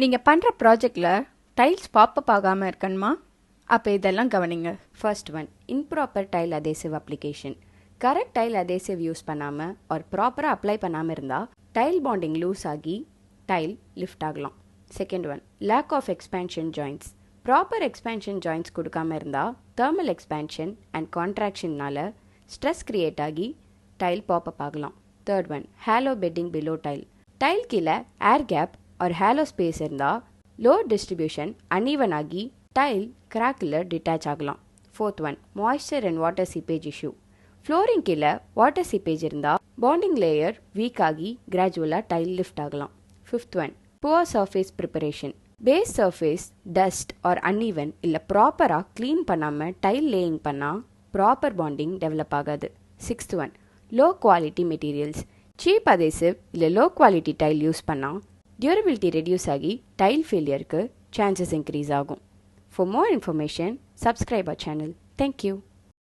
நீங்கள் பண்ணுற ப்ராஜெக்டில் டைல்ஸ் பாப்பப் ஆகாமல் இருக்கணுமா? அப்போ இதெல்லாம் கவனிங்க. First one, improper tile adhesive application. Correct tile adhesive use பண்ணாமல் or ப்ராப்பராக அப்ளை பண்ணாமல் இருந்தால் டைல் பாண்டிங் லூஸ் ஆகி டைல் லிஃப்ட் ஆகலாம். Second one, lack of expansion joints. Proper expansion joints கொடுக்காம இருந்தால் தெர்மல் எக்ஸ்பேன்ஷன் அண்ட் கான்ட்ராக்ஷன்னால ஸ்ட்ரெஸ் கிரியேட் ஆகி டைல் பாப்பப் ஆகலாம். Third one, hollow bedding below tile. Tile கீழே ஏர் கேப் ஒரு ஹேலோ ஸ்பேஸ் இருந்தால் லோட் டிஸ்ட்ரிபியூஷன் அன்ஈவன் ஆகி டைல் கிராக்கில் டிட்டாச் ஆகலாம். Fourth one, moisture and water seepage issue. Flooring கீழே வாட்டர் சீப்பேஜ் இருந்தால் பாண்டிங் லேயர் வீக் ஆகி கிராஜுவலாக டைல் லிஃப்ட் ஆகலாம். Fifth one, poor surface preparation. Base surface dust or uneven இல்லை ப்ராப்பராக க்ளீன் பண்ணாமல் டைல் லேயிங் பண்ணால் ப்ராப்பர் பாண்டிங் டெவலப் ஆகாது. Sixth one, low quality materials. Cheap adhesive இல்லை லோ குவாலிட்டி டைல் யூஸ் பண்ணால் டியூரபிலிட்டி ரெடியூஸ் ஆகி tile ஃபெயிலியருக்கு சான்சஸ் இன்க்ரீஸ் ஆகும். For more information, subscribe our channel. Thank you.